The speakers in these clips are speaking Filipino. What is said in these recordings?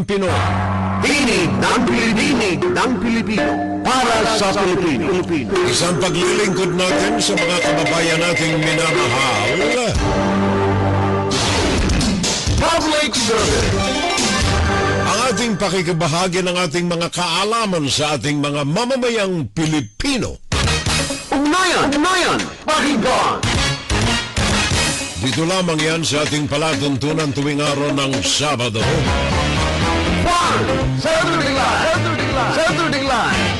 mamamayang Pinoy. Tinig ng Pilipino para sa Pilipino. Isang paglilingkod natin sa mga kababayan nating minamahal. Public service. Ang ating pakikibahagi ng ating mga kaalaman sa ating mga mamamayang Pilipino. Ugnayan, pakinggan. Dito lamang yan sa ating palatuntunan tuwing araw ng Sabado. Saturday Live.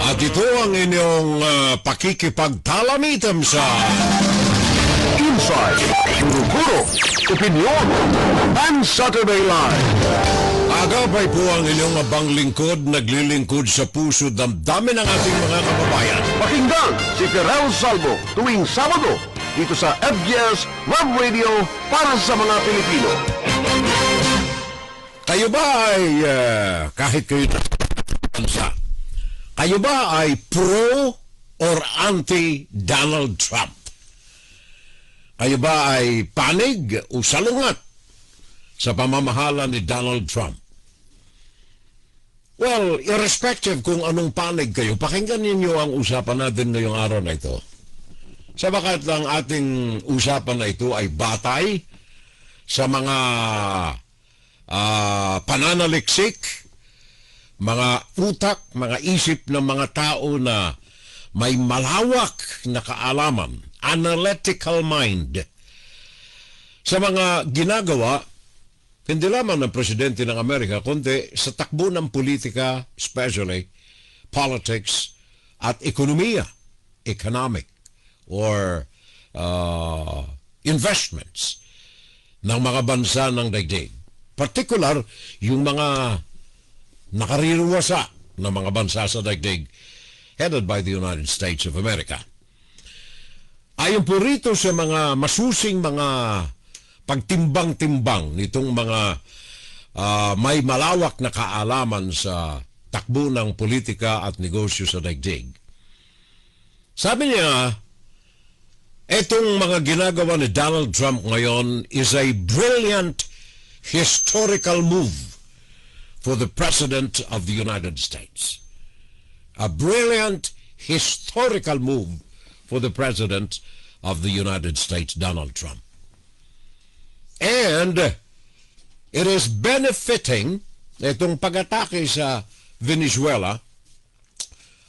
At ito ang inyong pakikipagtalamitam sa Inside, Guro-Guro, Opinion, and Saturday Live. Agapay po ang inyong abang lingkod, naglilingkod sa puso damdamin ng ating mga kababayan. Pakinggan si Ferrell Salvo tuwing Sabado dito sa FGS Web Radio para sa mga Pilipino. Kayo ba ay, kahit kayo na bansa, kayo ba ay pro or anti Donald Trump? Kayo ba ay panig o salungat sa pamamahala ni Donald Trump? Well, irrespective kung anong panig kayo, pakinggan ninyo ang usapan natin ngayong araw na ito. Sabagat ang ating usapan na ito ay batay sa mga pananaliksik, mga utak, mga isip ng mga tao na may malawak na kaalaman, analytical mind, sa mga ginagawa hindi lamang ng presidente ng Amerika, kundi sa takbo ng politika, especially politics at ekonomiya, economic or investments ng mga bansa ng daigdig. Particular, yung mga nakariruwasa ng mga bansa sa daigdig headed by the United States of America. Ayon po rito sa mga masusing mga pagtimbang-timbang nitong mga may malawak na kaalaman sa takbo ng politika at negosyo sa daigdig. Sabi niya, etong mga ginagawa ni Donald Trump ngayon is a brilliant historical move for the President of the United States. A brilliant historical move for the President of the United States, Donald Trump. And it is benefiting itong pag-atake sa Venezuela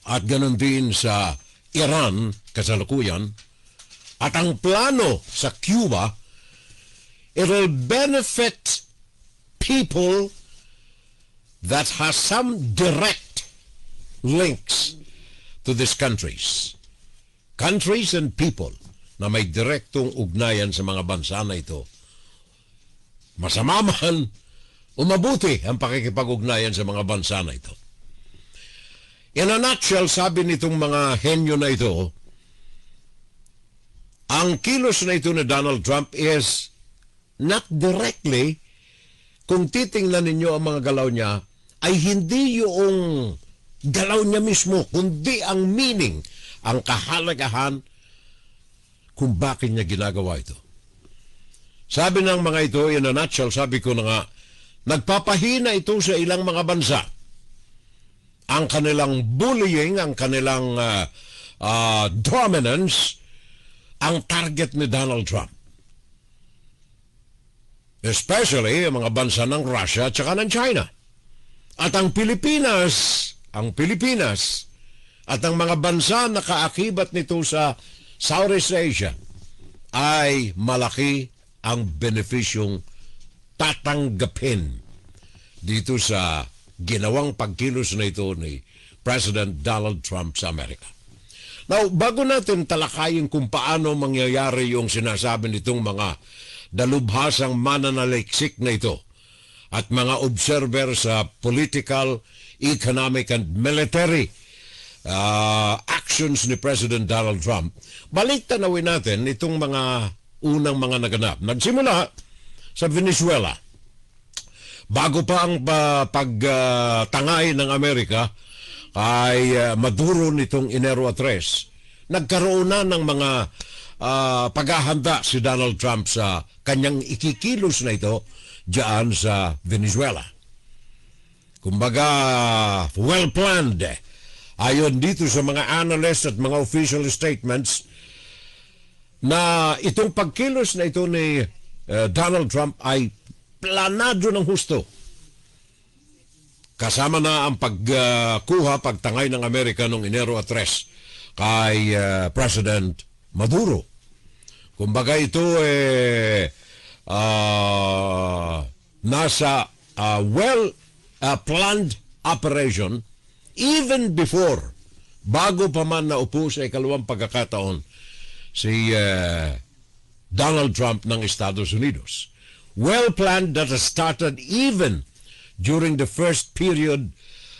at ganun din sa Iran kasalukuyan at ang plano sa Cuba, it will benefit people that has some direct links to these countries. Countries and people na may direktong ugnayan sa mga bansa na ito. Masama man o mabuti ang pakikipag-ugnayan sa mga bansa na ito. In a nutshell, sabi nitong mga henyo na ito, ang kilos na ito ni Donald Trump is not directly, kung titingnan ninyo ang mga galaw niya, ay hindi yung galaw niya mismo, kundi ang meaning, ang kahalagahan kung bakit niya ginagawa ito. Sabi ng mga ito, in a nutshell, sabi ko na nga, nagpapahina ito sa ilang mga bansa. Ang kanilang bullying, ang kanilang dominance, ang target ni Donald Trump. Especially ang mga bansa ng Russia at saka ng China. At ang Pilipinas at ang mga bansa na kaakibat nito sa Southeast Asia ay malaki ang benefisyong tatanggapin dito sa ginawang pagkilos na ito ni President Donald Trump sa Amerika. Now, bago natin talakayin kung paano mangyayari yung sinasabi nitong mga dalubhasang mananaliksik na ito at mga observer sa political, economic, and military actions ni President Donald Trump, balik tanawin natin itong mga unang mga naganap. Nagsimula sa Venezuela. Bago pa ang pagtangay ng Amerika ay Maduro nitong Enero 3, nagkaroon na ng mga paghahanda si Donald Trump sa kanyang ikikilos na ito diyan sa Venezuela. Kumbaga, well-planned. Ayon dito sa mga analysts at mga official statements na itong pagkilos na ito ni Donald Trump ay planado ng husto. Kasama na ang pagtangay ng Amerika noong Enero 3 kay President Maduro. Kumbaga ito nasa well-planned operation even before, bago pa man naupo sa ikalawang pagkakataon si Donald Trump ng Estados Unidos. Well-planned that has started even during the first period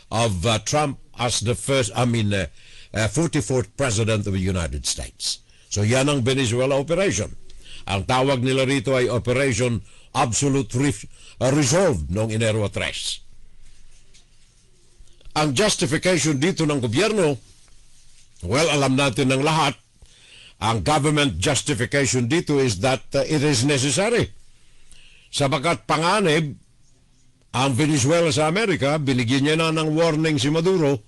of Trump as the 44th President of the United States. So yan ang Venezuela operation. Ang tawag nila rito ay Operation Absolute Resolve noong Enero 3. Ang justification dito ng gobyerno, well, alam natin ng lahat, ang government justification dito is that it is necessary. Sabagat panganib, ang Venezuela sa Amerika, binigyan niya na ng warning si Maduro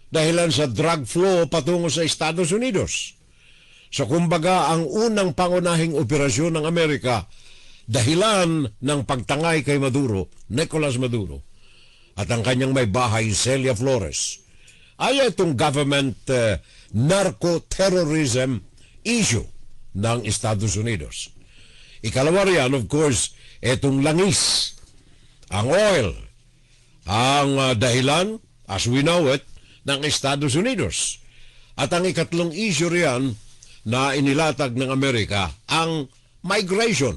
dahilan sa drug flow patungo sa Estados Unidos. So kumbaga, ang unang pangunahing operasyon ng Amerika, dahilan ng pagtangay kay Maduro, Nicolas Maduro, at ang kanyang may bahay, Celia Flores, ay itong government narco-terrorism issue ng Estados Unidos. Ikalawa riyan, of course, itong langis, ang oil, ang dahilan, as we know it, ng Estados Unidos. At ang ikatlong issue riyan na inilatag ng Amerika, ang migration,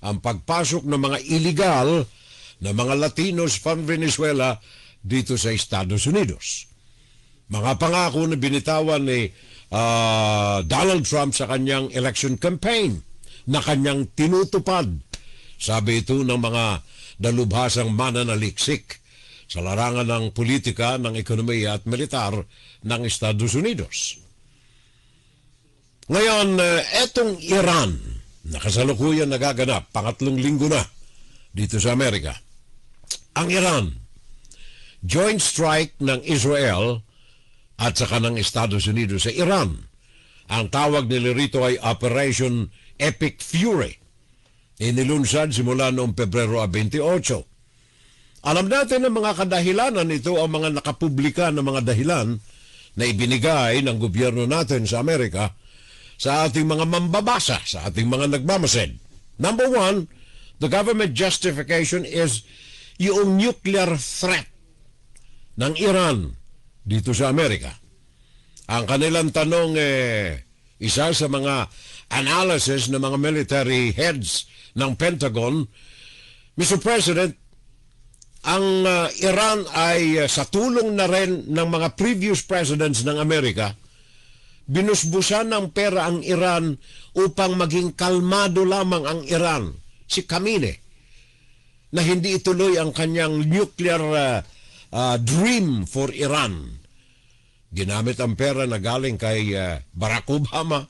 ang pagpasok ng mga illegal na mga Latinos from Venezuela dito sa Estados Unidos. Mga pangako na binitawan ni Donald Trump sa kanyang election campaign na kanyang tinutupad. Sabi ito ng mga dalubhasang mananaliksik sa larangan ng politika, ng ekonomiya at militar ng Estados Unidos. Ngayon, etong Iran na kasalukuyan nagaganap, pangatlong linggo na dito sa Amerika. Ang Iran, joint strike ng Israel at saka ng Estados Unidos sa Iran. Ang tawag nila rito ay Operation Epic Fury. Inilunsad simula noong Pebrero 28. Alam natin ang mga kadahilanan nito, ang mga nakapublika na mga dahilan na ibinigay ng gobyerno natin sa Amerika sa ating mga mambabasa, sa ating mga nagmamasid. Number one, the government justification is yung nuclear threat ng Iran dito sa Amerika. Ang kanilang tanong, isa sa mga analysis ng mga military heads ng Pentagon, Mr. President, ang Iran ay sa tulong na rin ng mga previous presidents ng Amerika, binusbusan ng pera ang Iran upang maging kalmado lamang ang Iran, si Khamenei, na hindi ituloy ang kanyang nuclear dream for Iran. Ginamit ang pera na galing kay Barack Obama,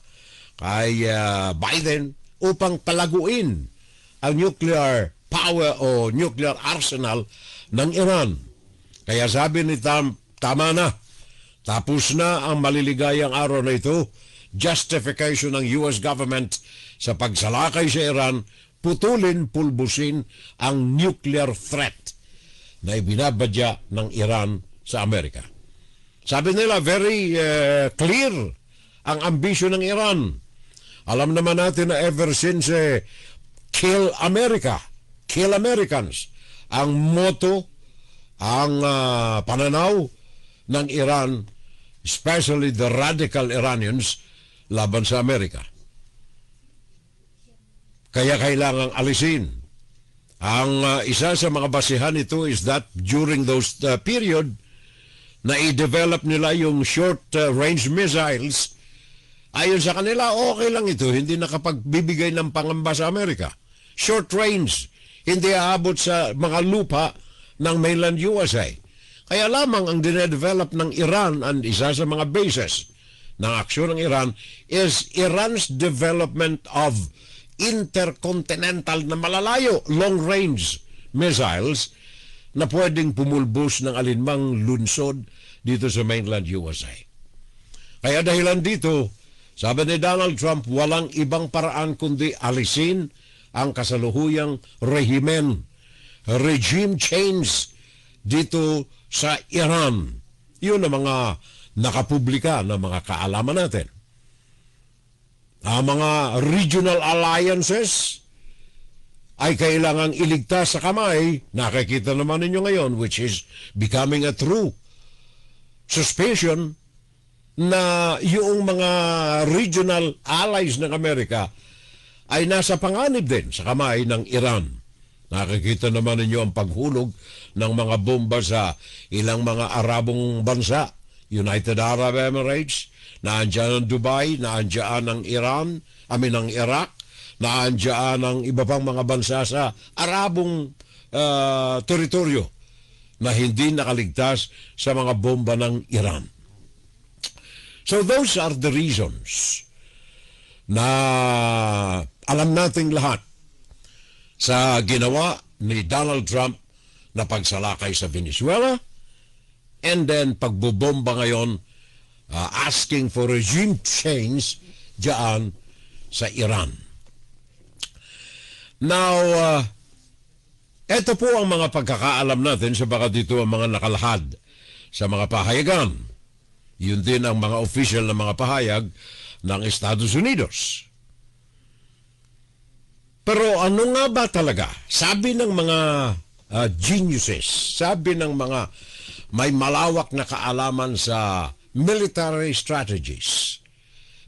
kay Biden, upang palaguin ang nuclear power o nuclear arsenal ng Iran. Kaya sabi ni Trump, tama na. Tapos na ang maliligayang araw na ito. Justification ng US government sa pagsalakay sa Iran, putulin, pulbusin ang nuclear threat na ibinabadya ng Iran sa Amerika. Sabi nila, very clear ang ambisyon ng Iran. Alam naman natin na ever since kill America, kill Americans, ang motto, ang pananaw ng Iran, especially the radical Iranians, laban sa Amerika. Kaya kailangang alisin. Ang isa sa mga basihan nito is that during those period na i-develop nila yung short-range missiles, ayon sa kanila, okay lang ito. Hindi nakapagbibigay ng pangamba sa Amerika. Short-range, hindi aabot sa mga lupa ng mainland USA. Kaya lamang ang dinedevelop ng Iran ang isa sa mga bases ng aksyon ng Iran is Iran's development of intercontinental na malalayo long-range missiles na pwedeng pumulbos ng alinmang lunsod dito sa mainland USA. Kaya dahilan dito, sabi ni Donald Trump, walang ibang paraan kundi alisin ang kasalukuyang regime change dito sa Iran. Yun ang mga nakapublika na mga kaalaman natin. Ang mga regional alliances ay kailangang iligtas sa kamay. Nakikita naman ninyo ngayon, which is becoming a true suspicion na yung mga regional allies ng Amerika ay nasa panganib din sa kamay ng Iran. Nakikita naman ninyo ang paghulog ng mga bomba sa ilang mga Arabong bansa. United Arab Emirates, naandyan ang Dubai, naandyan ang Iran, ang Iraq, naandyan ang iba pang mga bansa sa Arabong teritoryo na hindi nakaligtas sa mga bomba ng Iran. So those are the reasons na alam nating lahat sa ginawa ni Donald Trump na pagsalakay sa Venezuela and then pagbobomba ngayon asking for regime change diyan sa Iran. Now, ito po ang mga pagkakaalam natin sabagat dito ang mga nakalahad sa mga pahayagan. Yun din ang mga official na mga pahayag ng Estados Unidos. Pero ano nga ba talaga? Sabi ng mga geniuses, sabi ng mga may malawak na kaalaman sa military strategies.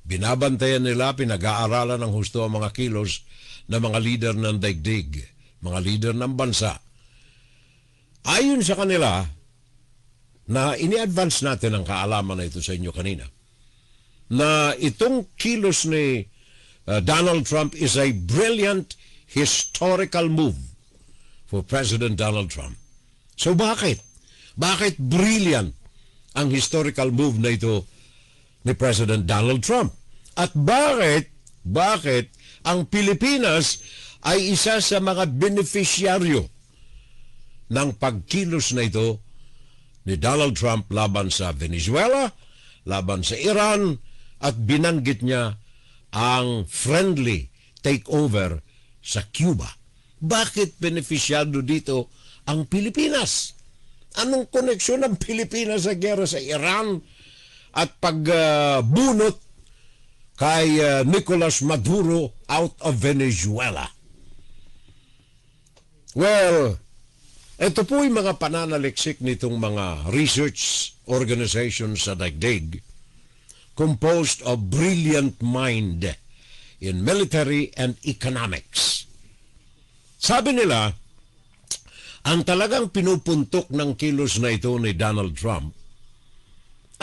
Binabantayan nila, pinag-aaralan ng husto ang mga kilos ng mga leader ng daigdig, mga leader ng bansa. Ayon sa kanila, na ini-advance natin ang kaalaman na ito sa inyo kanina, na itong kilos ni Donald Trump is a brilliant historical move for President Donald Trump. So bakit? Bakit brilliant ang historical move na ito ni President Donald Trump? At bakit ang Pilipinas ay isa sa mga beneficiaryo ng pagkilos na ito ni Donald Trump laban sa Venezuela, laban sa Iran, at binanggit niya ang friendly takeover sa Cuba. Bakit beneficiado dito ang Pilipinas? Anong koneksyon ng Pilipinas sa gera sa Iran at pagbunot kay Nicolas Maduro out of Venezuela? Well, ito po yung mga pananaliksik nitong mga research organizations sa daigdig composed of brilliant mind in military and economics. Sabi nila, ang talagang pinupuntok ng kilos na ito ni Donald Trump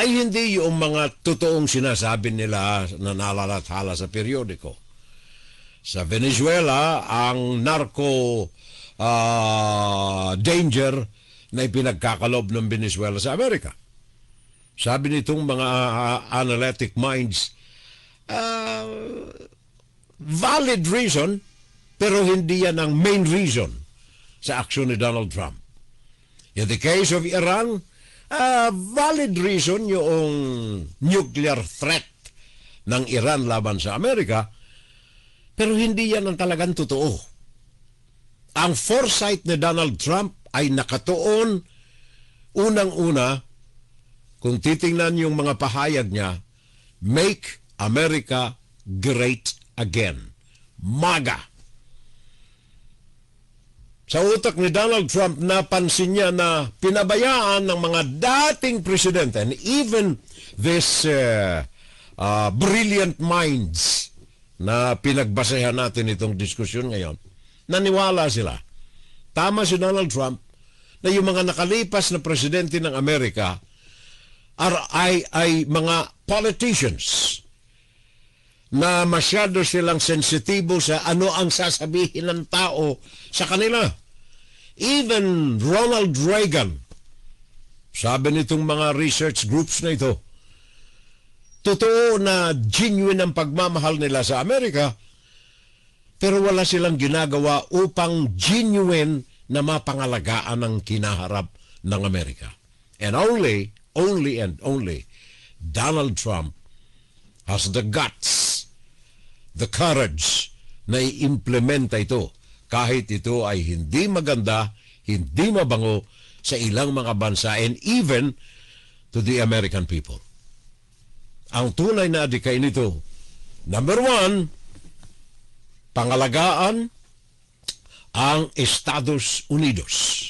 ay hindi yung mga totoong sinasabi nila na nalalathala sa periodiko. Sa Venezuela, ang narco danger na ipinagkakalob ng Venezuela sa Amerika. Sabi nitong mga analytic minds, valid reason, pero hindi yan ang main reason sa aksyon ni Donald Trump. In the case of Iran, valid reason yung nuclear threat ng Iran laban sa Amerika, pero hindi yan ang talagang totoo. Ang foresight ni Donald Trump ay nakatuon unang-una, kung titingnan yung mga pahayag niya, Make America Great Again. MAGA. Sa utak ni Donald Trump, napansin niya na pinabayaan ng mga dating presidente, and even this brilliant minds na pinagbasehan natin itong diskusyon ngayon, naniwala sila. Tama si Donald Trump na yung mga nakalipas na presidente ng Amerika ay mga politicians na masyado silang sensitibo sa ano ang sasabihin ng tao sa kanila. Even Ronald Reagan, sabi nitong mga research groups na ito, totoo na genuine ang pagmamahal nila sa Amerika, pero wala silang ginagawa upang genuine na mapangalagaan ang kinaharap ng Amerika. And only Donald Trump has the guts, the courage na i-implementa ito kahit ito ay hindi maganda, hindi mabango sa ilang mga bansa and even to the American people. Ang tunay na adikay nito, number one, pangalagaan ang Estados Unidos.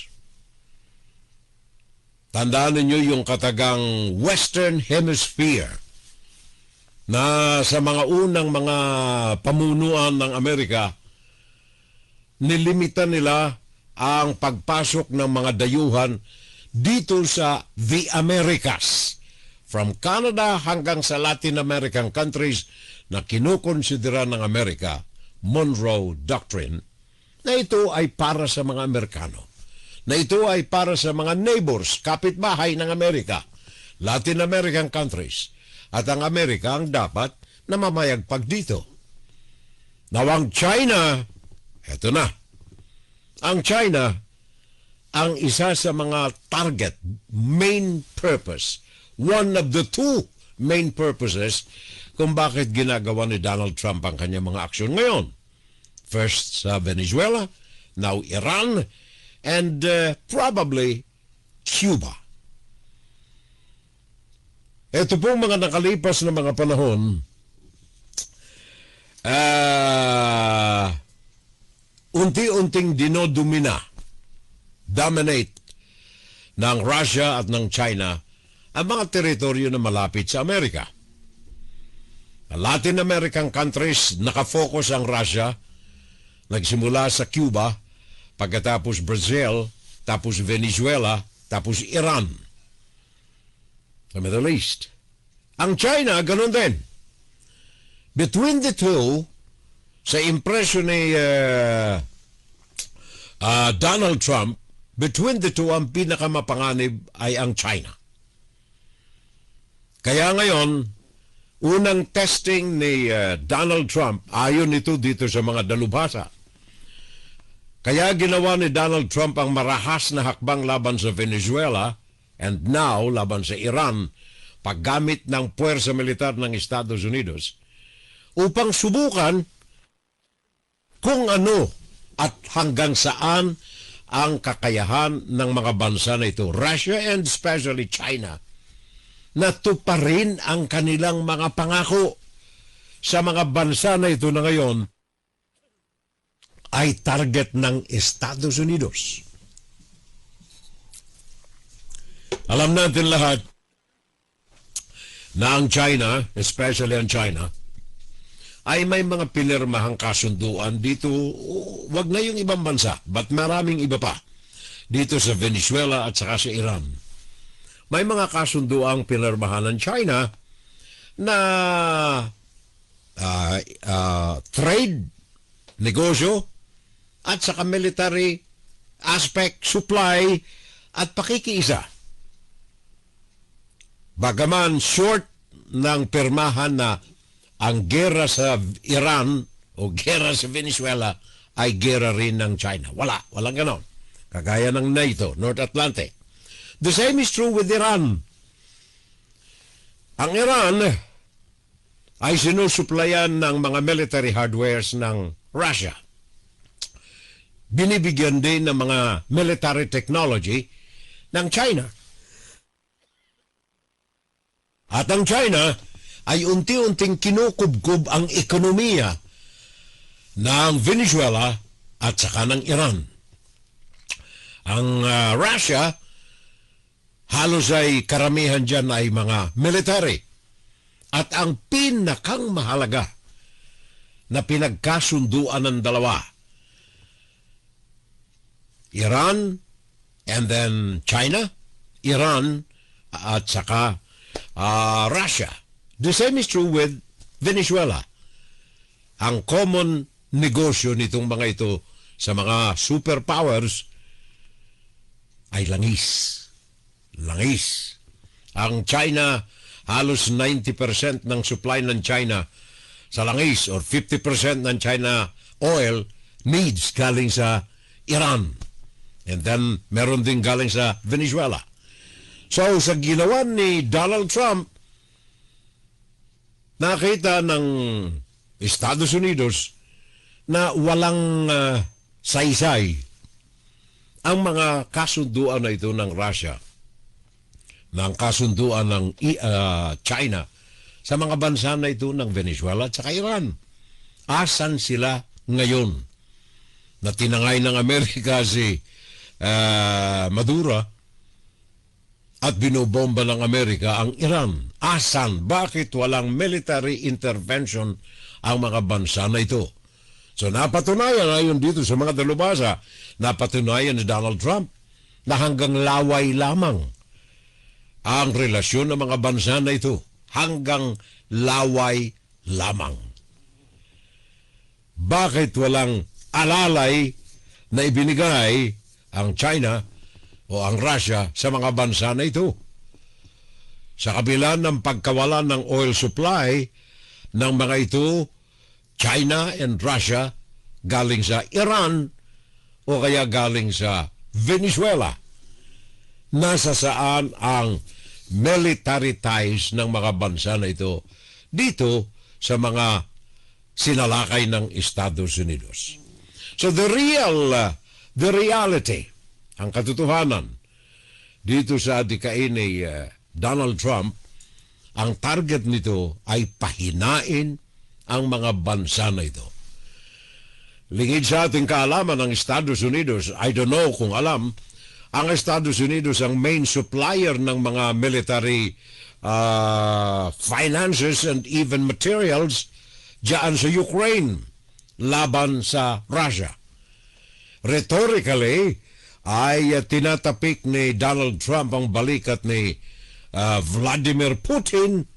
Tandaan ninyo yung katagang Western Hemisphere na sa mga unang mga pamunuan ng Amerika, nilimitan nila ang pagpasok ng mga dayuhan dito sa the Americas. From Canada hanggang sa Latin American countries na kinukonsidera ng Amerika, Monroe Doctrine, na ito ay para sa mga Amerikano. Na ito ay para sa mga neighbors, kapitbahay ng Amerika, Latin American countries. At ang Amerika ang dapat na mamayagpag dito. Now ang China, eto na. Ang China, ang isa sa mga target, main purpose, one of the two main purposes kung bakit ginagawa ni Donald Trump ang kanyang mga aksyon ngayon. First sa Venezuela, now Iran, and probably Cuba. Ito pong mga nakalipas na mga panahon, unti-unting dominate ng Russia at ng China ang mga teritoryo na malapit sa Amerika. Latin American countries, nakafocus ang Russia, nagsimula sa Cuba, pagkatapos Brazil, tapos Venezuela, tapos Iran. Sa Middle East. Ang China, ganun din. Between the two, sa impression ni Donald Trump, between the two, ang pinakamapanganib ay ang China. Kaya ngayon, unang testing ni Donald Trump, ayon ito dito sa mga dalubhasa. Kaya ginawa ni Donald Trump ang marahas na hakbang laban sa Venezuela and now laban sa Iran, paggamit ng puwersa militar ng Estados Unidos, upang subukan kung ano at hanggang saan ang kakayahan ng mga bansa na ito, Russia and especially China, na tuparin ang kanilang mga pangako sa mga bansa na ito na ngayon ay target ng Estados Unidos. Alam natin lahat na ang China, especially ang China, ay may mga pinirmahang kasunduan dito, wag na yung ibang bansa, but maraming iba pa, dito sa Venezuela at saka sa Iran. May mga kasunduang pinirmahan ng China na trade, negosyo, at saka military aspect, supply, at pakikiisa. Bagaman short ng pirmahan na ang gera sa Iran o gera sa Venezuela ay gera rin ng China. Walang ganon. Kagaya ng NATO, North Atlantic. The same is true with Iran. Ang Iran ay sinusuplayan ng mga military hardwares ng Russia. Binibigyan din ng mga military technology ng China. At ang China ay unti-unting kinukubkub ang ekonomiya ng Venezuela at saka ng Iran. Ang Russia, halos ay karamihan dyan ay mga military. At ang pinakang mahalaga na pinagkasunduan ng dalawa, Iran and then China, Iran at saka Russia. The same is true with Venezuela. Ang common negosyo nitong mga ito sa mga superpowers ay langis. Langis. Ang China halos 90% ng supply ng China sa langis or 50% ng China oil needs galing sa Iran. And then meron din galing sa Venezuela. So sa ginawa ni Donald Trump, nakita ng Estados Unidos na walang saysay ang mga kasunduan na ito ng Russia, ng kasunduan ng China sa mga bansa na ito ng Venezuela at saka Iran. Asan sila ngayon? Na tinangay ng Amerika si Maduro at binobomba ng Amerika ang Iran. Asan? Bakit walang military intervention ang mga bansa na ito? So napatunayan ayon dito sa mga dalubhasa, napatunayan ni Donald Trump na hanggang laway lamang ang relasyon ng mga bansa na ito. Hanggang laway lamang. Bakit walang alalay na ibinigay ang China o ang Russia sa mga bansa na ito? Sa kabila ng pagkawala ng oil supply ng mga ito, China and Russia galing sa Iran o kaya galing sa Venezuela. Nasa saan ang military ties ng mga bansa na ito dito sa mga sinalakay ng Estados Unidos? So the reality, ang katotohanan dito sa adikain ni Donald Trump, ang target nito ay pahinain ang mga bansa na ito. Lingid sa ating kaalaman ng Estados Unidos, I don't know kung alam, ang Estados Unidos ang main supplier ng mga military finances and even materials diyan sa Ukraine laban sa Russia. Rhetorically, ay tinatapik ni Donald Trump ang balikat ni Vladimir Putin,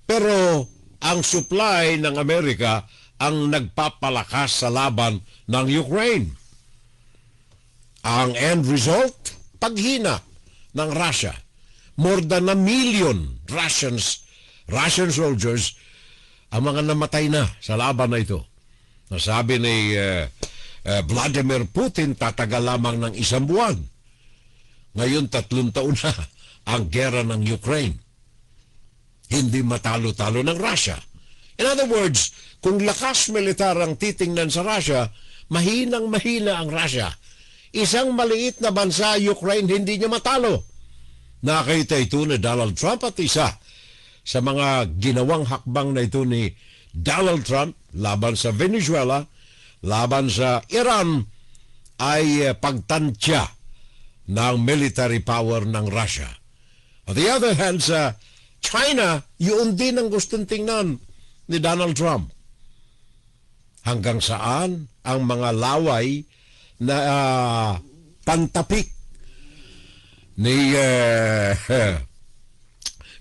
pero ang supply ng Amerika ang nagpapalakas sa laban ng Ukraine. Ang end result, paghina ng Russia. More than 1 million Russian soldiers ang mga namatay na sa laban na ito. Nasabi ni Vladimir Putin, tatagal lamang ng 1 buwan. Ngayon 3 taon na ang gera ng Ukraine. Hindi matalo-talo ng Russia. In other words, kung lakas militar ang titingnan sa Russia, mahinang-mahina ang Russia. Isang maliit na bansa, Ukraine, hindi niya matalo. Nakita ito ni Donald Trump at isa sa mga ginawang hakbang na ito ni Donald Trump laban sa Venezuela, laban sa Iran, ay pagtantya ng military power ng Russia. On the other hand, sa China, yun din ang gustong tingnan ni Donald Trump. Hanggang saan ang mga laway na pantapik ni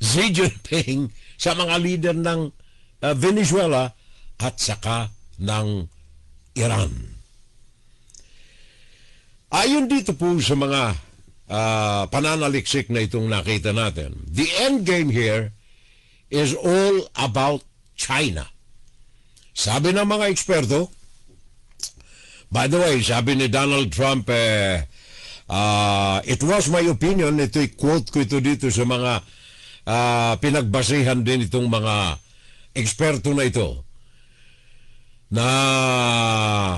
Xi Jinping sa mga leader ng Venezuela at saka ng Iran. Ayon dito po sa mga pananaliksik na itong nakita natin, the end game here is all about China. Sabi ng mga eksperto, by the way, sabi ni Donald Trump, it was my opinion, ito'y quote ko ito dito sa mga pinagbasihan din itong mga eksperto na ito, na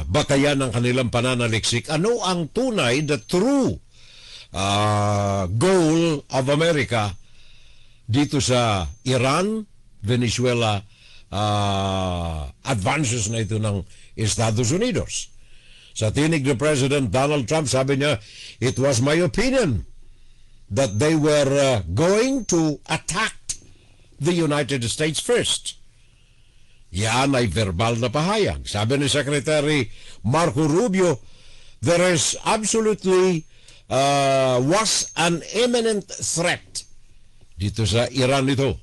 batayan ng kanilang pananaliksik. Ano ang tunay, the true goal of America dito sa Iran, Venezuela, advances na ito ng Estados Unidos? Sa tinig ni President Donald Trump, sabi niya, it was my opinion that they were going to attack the United States first. Yan ay verbal na pahayag. Sabi ni Secretary Marco Rubio, there is absolutely was an imminent threat dito sa Iran ito,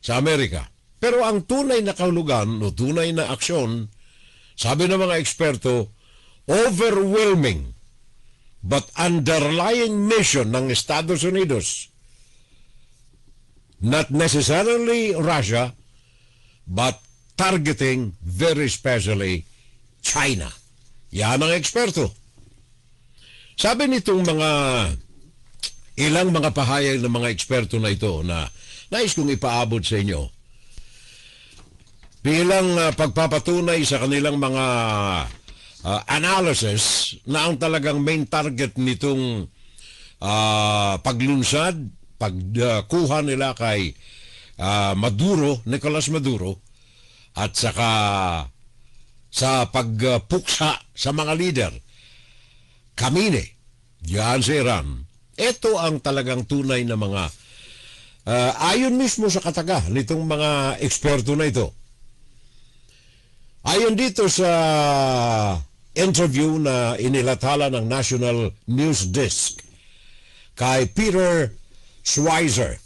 sa Amerika. Pero ang tunay na kahulugan o tunay na aksyon, sabi ng mga eksperto, overwhelming but underlying mission ng Estados Unidos not necessarily Russia, but targeting very specially China. Yan ang eksperto. Sabi nitong ilang mga pahayag ng mga eksperto na ito na nais kong ipaabot sa inyo bilang pagpapatunay sa kanilang mga analysis na ang talagang main target nitong paglunsad, pagkuha nila kay Nicolas Maduro, at saka sa pagpuksa sa mga leader, Khamenei, diyan sa Iran. Ito ang talagang tunay na mga ayon mismo sa kataga nitong mga eksperto na ito. Ayon dito sa interview na inilathala ng National News Desk kay Peter Schweizer,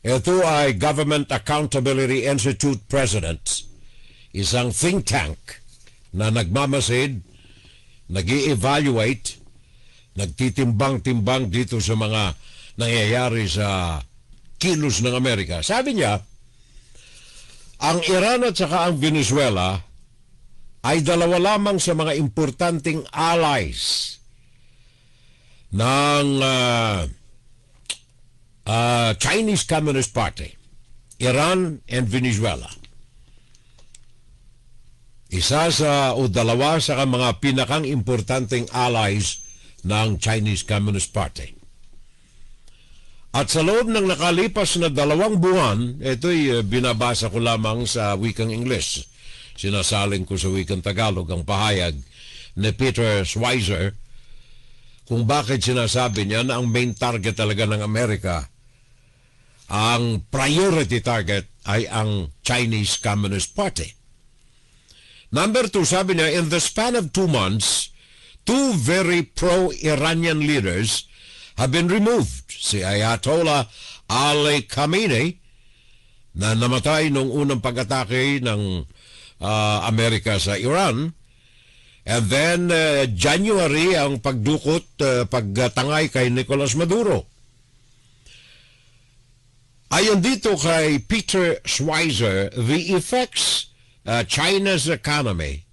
ito ay Government Accountability Institute President, isang think tank na nagmamasid, nag-i-evaluate, nagtitimbang-timbang dito sa mga nangyayari sa kilos ng Amerika. Sabi niya, ang Iran at saka ang Venezuela ay dalawa lamang sa mga importanteng allies ng Chinese Communist Party, Iran and Venezuela. Isa sa o dalawa sa mga pinakang importanteng allies ng Chinese Communist Party. At sa loob ng nakalipas na 2 buwan, ito'y binabasa ko lamang sa wikang English. Sinasaling ko sa wikang Tagalog ang pahayag ni Peter Schweizer kung bakit sinasabi niya na ang main target talaga ng Amerika, ang priority target ay ang Chinese Communist Party. Number 2, sabi niya, in the span of 2 months, 2 very pro-Iranian leaders have been removed. Si Ayatollah Ali Khamenei, na namatay noong unang pag-atake ng Amerika sa Iran, and then January ang pagdukot, pagtangay kay Nicolas Maduro. Ayon dito kay Peter Schweizer, the effects China's economy,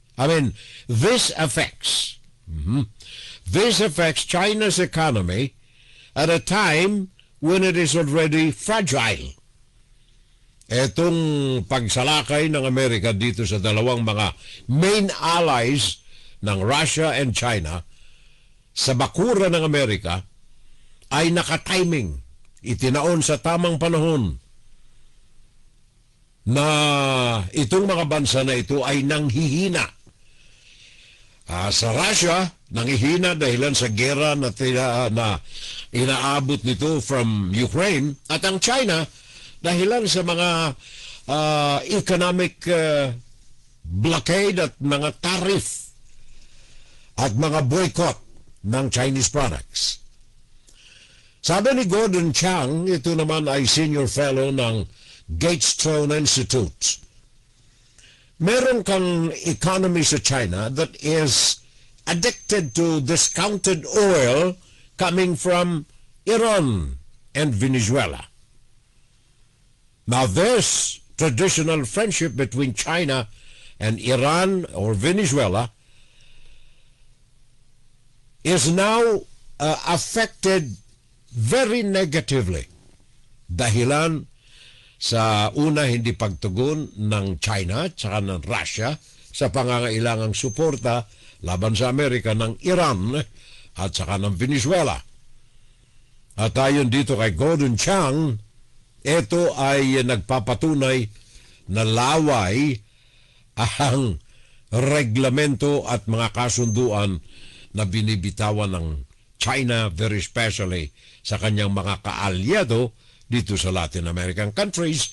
this affects China's economy at a time when it is already fragile. Etong pagsalakay ng Amerika dito sa dalawang mga main allies ng Russia and China sa bakura ng Amerika ay nakatiming, itinaon sa tamang panahon na itong mga bansa na ito ay nanghihina. Sa Russia, nanghihina dahilan sa gera na inaabot nito from Ukraine, at ang China dahilan sa mga economic blockade at mga tariff at mga boycott ng Chinese products. Sabi ni Gordon Chang, ito naman ay senior fellow ng Gatestone Institute, meron kang economy sa China that is addicted to discounted oil coming from Iran and Venezuela. Now, this traditional friendship between China and Iran or Venezuela is now affected very negatively dahilan sa una hindi pagtugon ng China at saka ng Russia sa pangangailangang suporta laban sa Amerika ng Iran at saka ng Venezuela. At ayon dito kay Gordon Chang, ito ay nagpapatunay na laway ang reglamento at mga kasunduan na binibitawan ng China, very especially sa kanyang mga kaalyado dito sa Latin American countries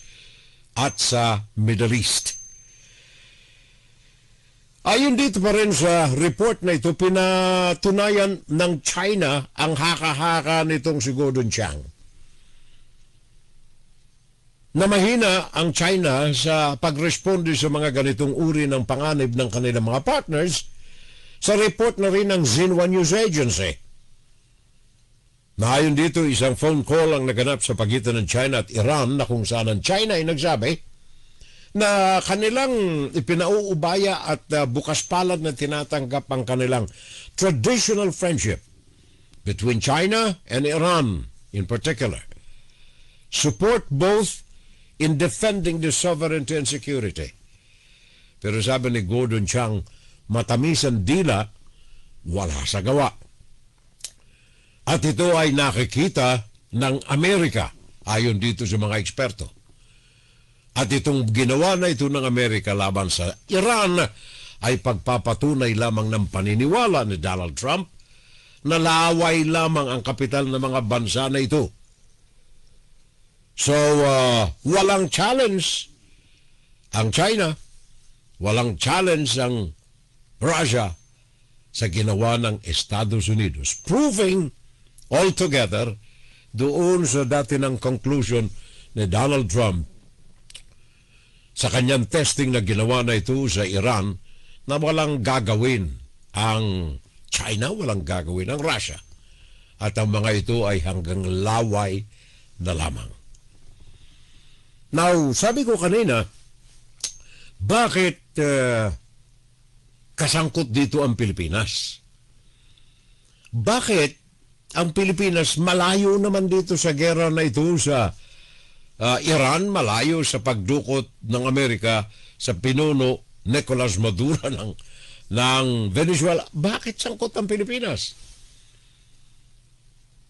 at sa Middle East. Ayon dito pa rin sa report na ito, pinatunayan ng China ang haka-haka nitong si Gordon Chang, na mahina ang China sa pagresponde sa mga ganitong uri ng panganib ng kanilang mga partners, sa report na rin ng Xinhua News Agency Naayon dito, isang phone call ang naganap sa pagitan ng China at Iran na kung saan ang China ay nagsabi na kanilang ipinauubaya at bukas palad na tinatanggap ang kanilang traditional friendship between China and Iran in particular. Support both in defending the sovereignty and security. Pero sabi ni Gordon Chang, matamisan dila, wala sa gawa. At ito ay nakikita ng Amerika, ayon dito sa mga eksperto. At itong ginawa na ito ng Amerika laban sa Iran ay pagpapatunay lamang ng paniniwala ni Donald Trump na laaway lamang ang kapital ng mga bansa na ito. So, walang challenge ang China, walang challenge ang Russia sa ginawa ng Estados Unidos, proving altogether doon sa dati ng conclusion ni Donald Trump sa kanyang testing na ginawa na ito sa Iran na walang gagawin ang China, walang gagawin ang Russia. At ang mga ito ay hanggang laway na lamang. Now, sabi ko kanina, bakit kasangkot dito ang Pilipinas? Bakit ang Pilipinas malayo naman dito sa gera na ito sa Iran, malayo sa pagdukot ng Amerika sa pinuno Nicolas Maduro ng Venezuela? Bakit sangkot ang Pilipinas?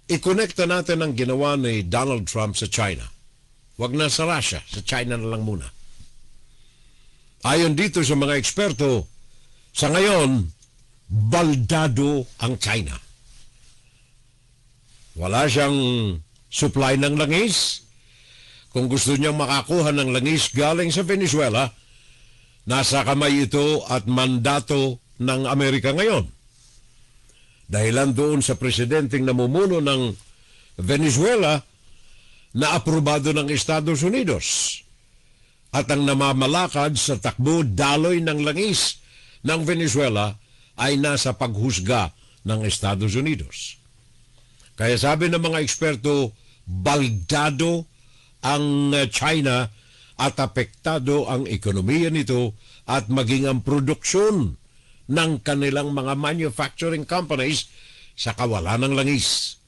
I-connecta natin ang ginawa ni Donald Trump sa China. Wag na sa Russia, sa China na lang muna. Ayon dito sa mga eksperto, sa ngayon, baldado ang China. Wala siyang supply ng langis. Kung gusto niyang makakuha ng langis galing sa Venezuela, nasa kamay ito at mandato ng Amerika ngayon. Dahilan doon sa presidenteng namumuno ng Venezuela na aprobado ng Estados Unidos at ang namamalakad sa takbo daloy ng langis ng Venezuela ay nasa paghusga ng Estados Unidos. Kaya sabi ng mga eksperto, baldado ang China at apektado ang ekonomiya nito at maging ang produksyon ng kanilang mga manufacturing companies sa kawalan ng langis.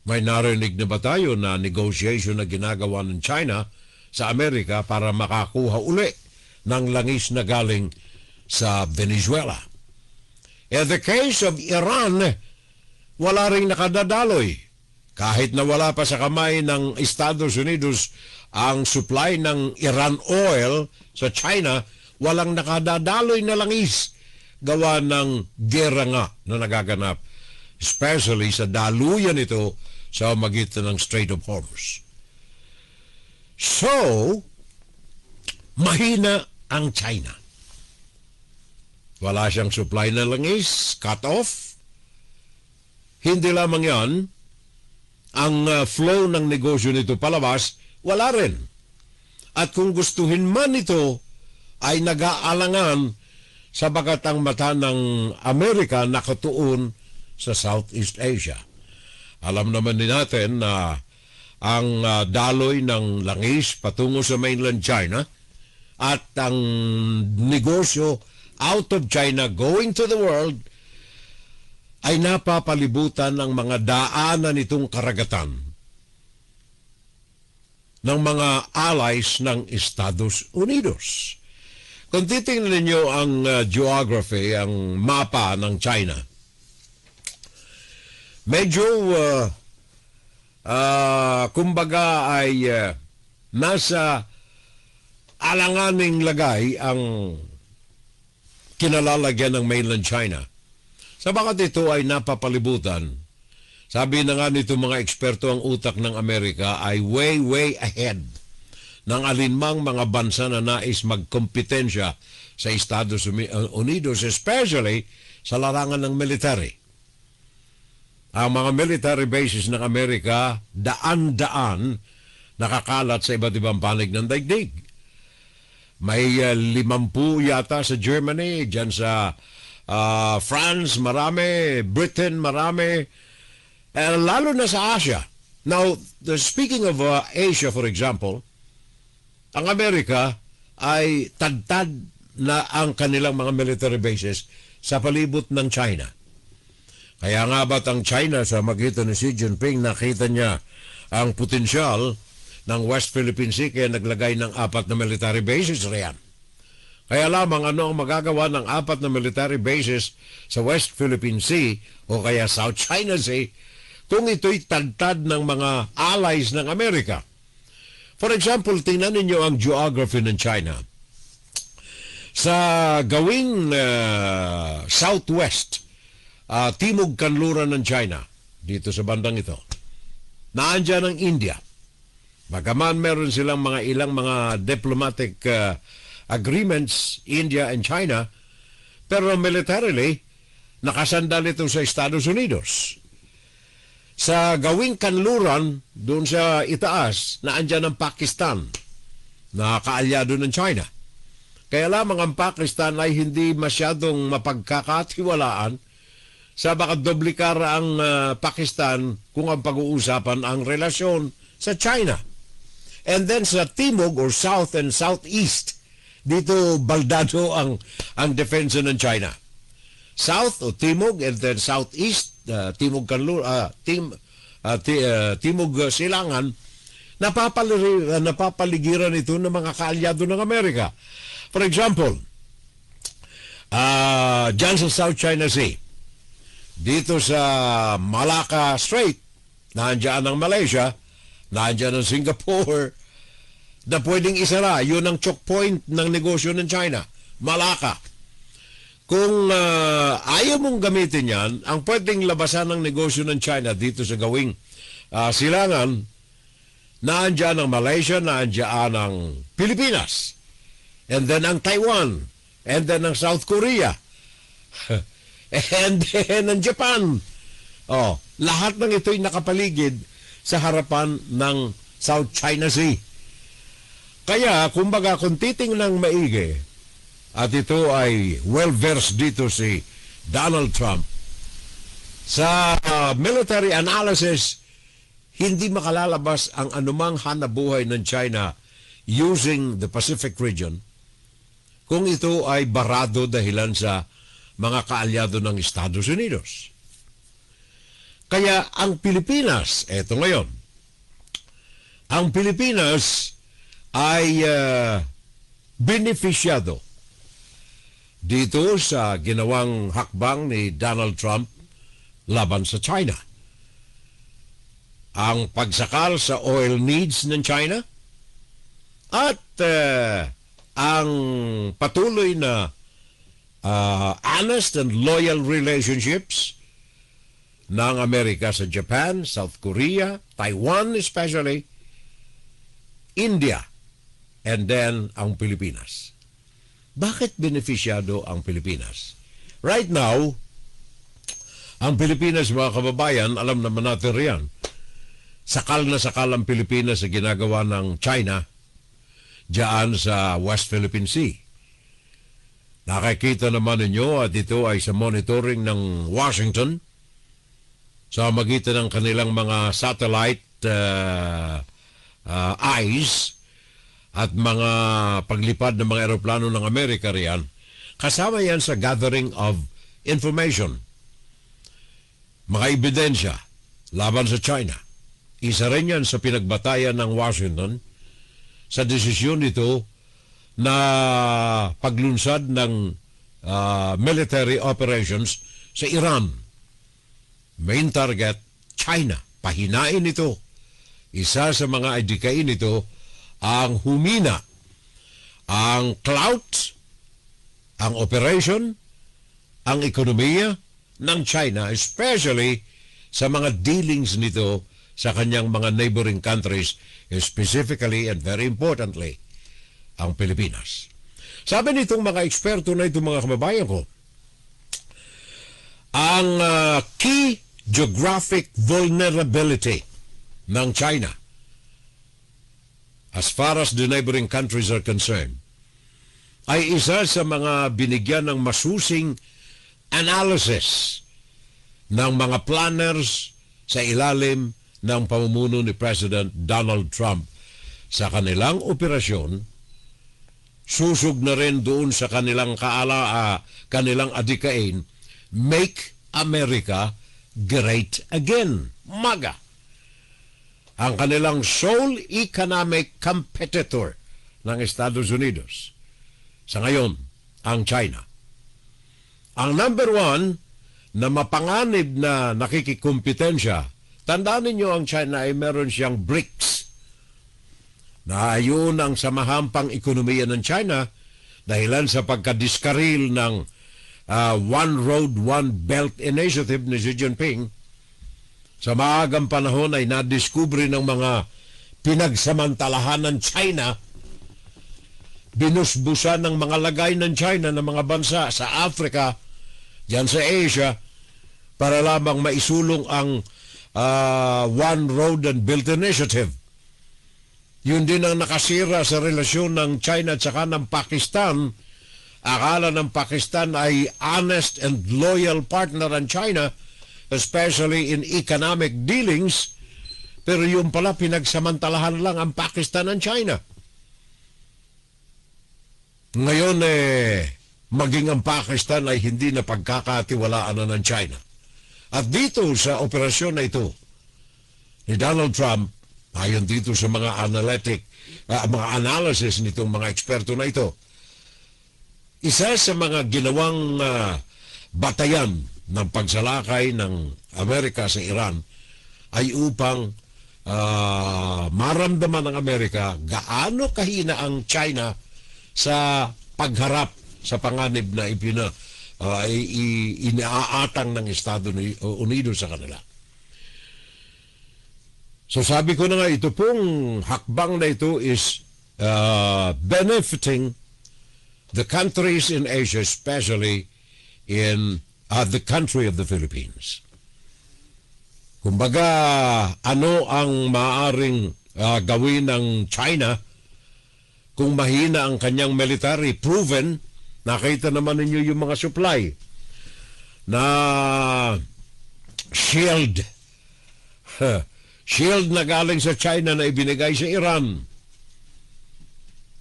May narinig na ba tayo na negotiation na ginagawa ng China sa Amerika para makakuha uli ng langis na galing sa Venezuela? In the case of Iran, wala ring nakadadaloy. Kahit na wala pa sa kamay ng Estados Unidos ang supply ng Iran oil sa China, walang nakadadaloy na langis gawa ng gera nga na nagaganap, especially sa daluyan ito sa magitan ng Strait of Hormuz. So, mahina ang China. Wala siyang supply na langis, cut off. Hindi lamang yan, ang flow ng negosyo nito palabas, wala rin. At kung gustuhin man ito, ay nag-aalangan sabagat ang mata ng Amerika nakatuon sa Southeast Asia. Alam naman din natin na ang daloy ng langis patungo sa mainland China at ang negosyo out of China going to the world ay napapalibutan ng mga daanan nitong karagatan ng mga allies ng Estados Unidos. Kung titingnan ninyo ang geography, ang mapa ng China, medyo kumbaga ay nasa alanganing lagay ang kinalalagyan ng mainland China. Sabagat ito ay napapalibutan, sabi na nga nito mga eksperto, ang utak ng Amerika ay way ahead ng alinmang mga bansa na nais magkompetensya sa Estados Unidos, especially sa larangan ng military. Ang mga military bases ng Amerika, daan-daan nakakalat sa iba't ibang panig ng daigdig. May 50 yata sa Germany, dyan sa France, marami, Britain, marami, lalo na sa Asia. Now, speaking of Asia, for example, ang Amerika ay tadtad na ang kanilang mga military bases sa palibot ng China. Kaya nga ba't ang China sa magitan ni Xi Jinping nakita niya ang potensyal ng West Philippine Sea kaya naglagay ng 4 na military bases riyan. Kaya lamang ano ang magagawa ng 4 na military bases sa West Philippine Sea o kaya South China Sea kung ito'y tadtad ng mga allies ng Amerika. For example, tingnan ninyo ang geography ng China. Sa gawing southwest, timog kanluran ng China, dito sa bandang ito, naandyan ang India. Bagaman meron silang ilang mga diplomatic agreements, India and China, pero militarily, nakasandal ito sa Estados Unidos. Sa gawing kanluran, doon sa itaas, naandyan ang Pakistan, na kaalyado ng China. Kaya lamang ang Pakistan ay hindi masyadong mapagkakatiwalaan sa baka doblikara ang Pakistan kung ang pag-uusapan ang relasyon sa China. And then sa timog or south and southeast, dito baldado ang defensa ng China. South o timog and then southeast, timog silangan, napapaligiran ito ng mga kaalyado ng Amerika. For example, dyan sa South China Sea, dito sa Malacca Strait, nandiyan ang Malaysia, nandiyan ang Singapore, na pwedeng isara. Yun ang choke point ng negosyo ng China, Malacca. Kung ayaw mong gamitin yan, ang pwedeng labasan ng negosyo ng China dito sa gawing silangan, nandiyan ang Malaysia, nandiyan ang Pilipinas, and then ang Taiwan, and then ang South Korea, and then ang Japan. Lahat ng ito'y nakapaligid sa harapan ng South China Sea. Kaya, kumbaga, kung titingnan maigi, at ito ay well-versed dito si Donald Trump, sa military analysis, hindi makalalabas ang anumang hanabuhay ng China using the Pacific region kung ito ay barado dahilan sa mga kaalyado ng Estados Unidos. Kaya ang Pilipinas, eto ngayon, ang Pilipinas ay benefisyado dito sa ginawang hakbang ni Donald Trump laban sa China. Ang pagsakal sa oil needs ng China at ang patuloy na honest and loyal relationships ng Amerika sa Japan, South Korea, Taiwan especially, India, and then ang Pilipinas. Bakit benefisyado ang Pilipinas? Right now, ang Pilipinas, mga kababayan, alam naman natin riyan, sakal na sakal ang Pilipinas sa ginagawa ng China diyan sa West Philippine Sea. Nakikita naman ninyo at ito ay sa monitoring ng Washington sa magitan ng kanilang mga satellite eyes at mga paglipad ng mga eroplano ng Amerika riyan. Kasama yan sa gathering of information, mga ebidensya laban sa China. Isa rin yan sa pinagbatayan ng Washington sa desisyon nito na paglunsad ng military operations sa Iran. Main target, China. Pahinain ito. Isa sa mga adikain nito ang humina, ang clout, ang operation, ang ekonomiya ng China, especially sa mga dealings nito sa kanyang mga neighboring countries, specifically and very importantly, ang Pilipinas. Sabi nitong mga eksperto na itong mga kababayan ko, ang key geographic vulnerability ng China as far as the neighboring countries are concerned ay isa sa mga binigyan ng masusing analysis ng mga planners sa ilalim ng pamumuno ni President Donald Trump sa kanilang operasyon, susog na rin doon sa kanilang kanilang adikain, Make America Great Again, MAGA. Ang kanilang sole economic competitor ng Estados Unidos sa ngayon, ang China. Ang number one na mapanganib na nakikikumpetensya, tandaan ninyo ang China ay meron siyang BRICS, na ayun ang samahampang ekonomiya ng China dahilan sa pagkadiskaril ng One Road, One Belt Initiative ni Xi Jinping. Sa maagang panahon ay nadiskubre ng mga pinagsamantalahan ng China, binusbusan ng mga lagay ng China ng mga bansa sa Africa, diyan sa Asia, para lamang maisulong ang One Road and Belt Initiative. Yun din ang nakasira sa relasyon ng China at saka ng Pakistan. Akala ng Pakistan ay honest and loyal partner ng China, especially in economic dealings, pero yung pala pinagsamantalahan lang ang Pakistan ng China. Ngayon maging ang Pakistan ay hindi na pagkakatiwalaan na ng China. At dito sa operasyon na ito ni Donald Trump, ayon dito sa mga mga analysis nitong mga eksperto na ito, isa sa mga ginawang batayan ng pagsalakay ng Amerika sa Iran ay upang maramdaman ng Amerika gaano kahina ang China sa pagharap sa panganib na inaatang ng Estados Unidos sa kanila. So sabi ko na nga, ito pong hakbang na ito is benefiting the countries in Asia, especially in the country of the Philippines. Kumbaga, ano ang maaaring gawin ng China kung mahina ang kanyang military? Proven, nakita naman ninyo yung mga supply na shield na galing sa China na ibinigay sa Iran.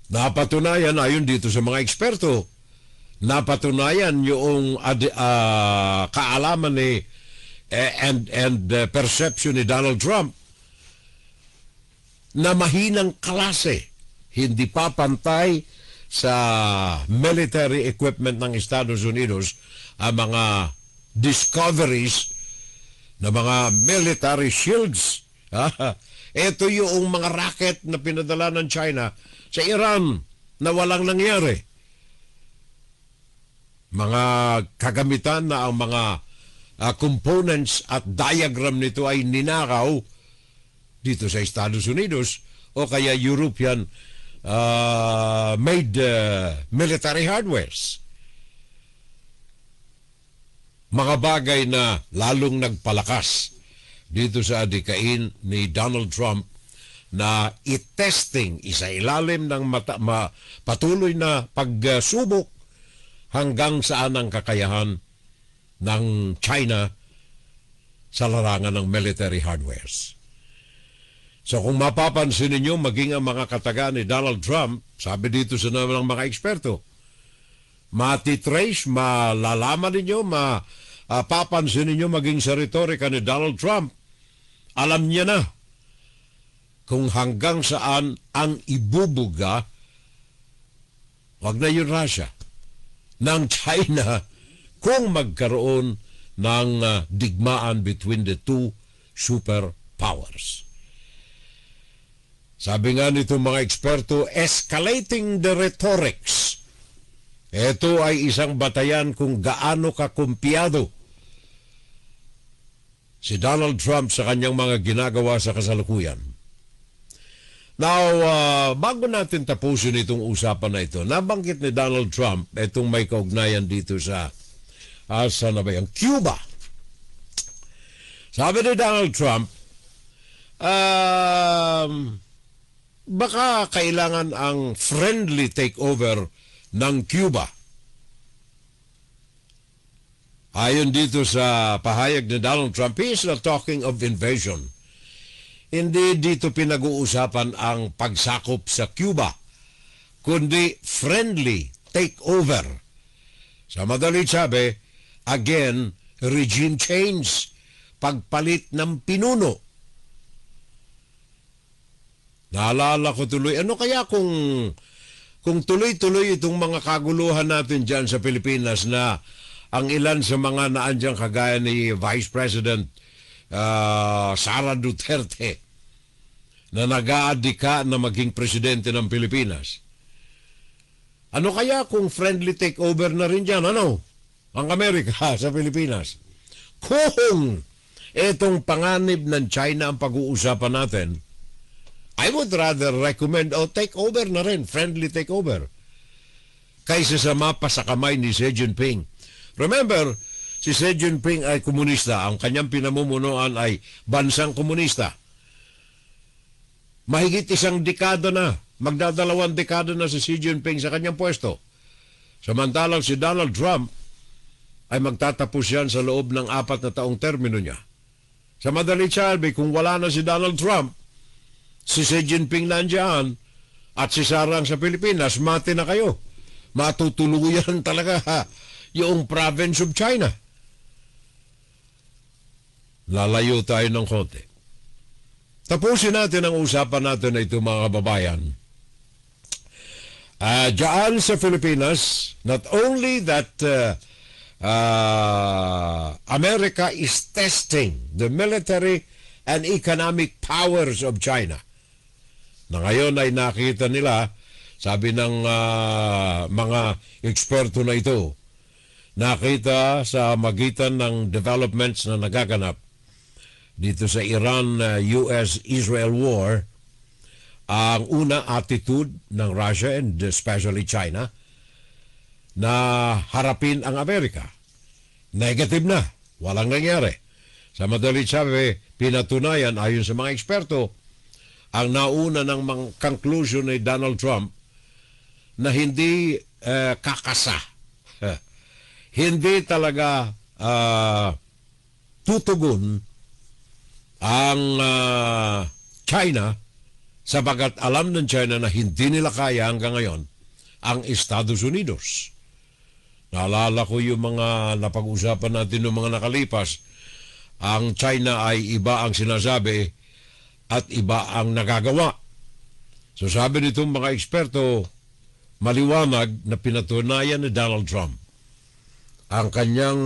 Napatunayan, ayon dito sa mga eksperto, napatunayan yung kaalaman ni and perception ni Donald Trump na mahinang klase, hindi pa pantay sa military equipment ng Estados Unidos ang mga discoveries na mga military shields. Ito yung mga rocket na pinadala ng China sa Iran na walang nangyari. Mga kagamitan na ang mga components at diagram nito ay ninakaw dito sa Estados Unidos o kaya European made military hardwares. Mga bagay na lalong nagpalakas dito sa adikain ni Donald Trump na i-testing isa ilalim ng patuloy na pagsubok hanggang saan ang kakayahan ng China sa larangan ng military hardwares. So kung mapapansin ninyo, maging ang mga kataga ni Donald Trump, sabi dito sa naman ng mga eksperto, matitrace, malalaman ninyo, papansin ninyo maging sa retorika ni Donald Trump, alam niya na kung hanggang saan ang ibubuga, wag na yung Russia, ng China kung magkaroon ng digmaan between the two superpowers. Sabi nga nito mga eksperto, escalating the rhetorics. Ito ay isang batayan kung gaano kakumpiyado si Donald Trump sa kanyang mga ginagawa sa kasalukuyan. Now, bago natin tapusin itong usapan na ito, nabanggit ni Donald Trump itong may kaugnayan dito sa saan na ba yan? Cuba. Sabi ni Donald Trump, baka kailangan ang friendly takeover ng Cuba. Ayon dito sa pahayag ni Donald Trump, he is not talking of invasion. Hindi dito pinag-uusapan ang pagsakop sa Cuba, kundi friendly takeover. Sa madaling sabi, again, regime change, pagpalit ng pinuno. Naalala ko tuloy, ano kaya kung tuloy-tuloy itong mga kaguluhan natin dyan sa Pilipinas na ang ilan sa mga naandyan kagaya ni Vice President Sara Duterte na nag-aadika na maging presidente ng Pilipinas. Ano kaya kung friendly takeover na rin dyan, ano? Ang Amerika sa Pilipinas. Kung itong panganib ng China ang pag-uusapan natin, I would rather recommend, takeover na rin, friendly takeover, kaysa sa mapa sa kamay ni Xi Jinping. Remember, si Xi Jinping ay komunista. Ang kanyang pinamumunuan ay bansang komunista. Mahigit isang dekada na, magdadalawang dekada na si Xi Jinping sa kanyang pwesto. Samantalang si Donald Trump ay magtatapos yan sa loob ng 4 na taong termino niya. Sa madaling sabi, kung wala na si Donald Trump, si Xi Jinping nandiyan at si Sarang sa Pilipinas, mati na kayo. Matutuluyan talaga yung province of China. Lalayo tayo ng konti. Tapusin natin ang usapan natin na ito, mga kababayan. Diyan sa Pilipinas, not only that America is testing the military and economic powers of China. Na ngayon ay nakita nila, sabi ng mga eksperto na ito, nakita sa magitan ng developments na nagaganap dito sa Iran-US-Israel war, ang una attitude ng Russia and especially China na harapin ang Amerika. Negative na, walang nangyari. Sa madaling sabi, pinatunayan ayon sa mga eksperto, ang nauna ng mga conclusion ni Donald Trump na hindi kakasa. Hindi talaga tutugon ang China sapagat alam ng China na hindi nila kaya hanggang ngayon ang Estados Unidos. Naalala ko yung mga napag-usapan natin ng mga nakalipas. Ang China ay iba ang sinasabi at iba ang nagagawa. So sabi nitong mga eksperto, maliwanag na pinatunayan ni Donald Trump ang kanyang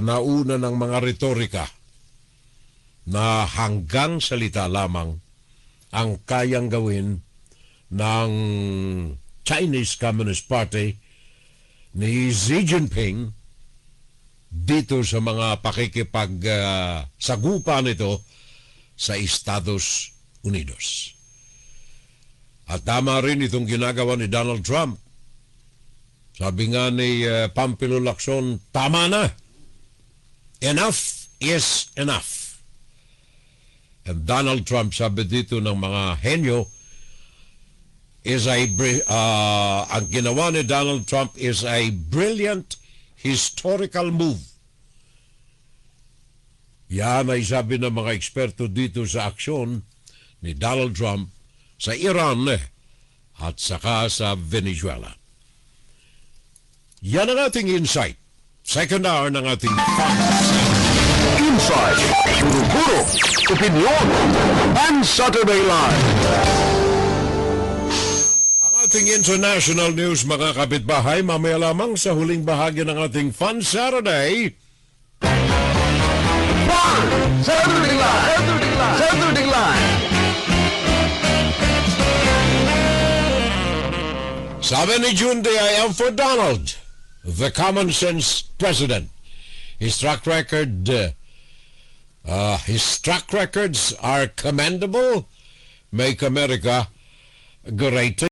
nauna ng mga retorika na hanggang salita lamang ang kayang gawin ng Chinese Communist Party ni Xi Jinping dito sa mga pakikipagsagupa nito sa Estados Unidos. At tama rin itong ginagawa ni Donald Trump. Sabi nga ni Pampilo Lacson, tama na. Enough is enough. And Donald Trump, sabi dito ng mga henyo, ang ginawa ni Donald Trump is a brilliant historical move. Yan ay sabi ng mga eksperto dito sa aksyon ni Donald Trump sa Iran at saka sa Venezuela. Yan ang ating insight. Second hour ng ating Insight, Guro-Guro, Opinion, and Saturday Live. Ang ating international news, mga kapitbahay, mamaya lamang sa huling bahagi ng ating Fun Saturday. Fun Saturday Live! Saturday Live! Sabi ni June Day, I am for Donald, the common sense president. His track records are commendable. Make America great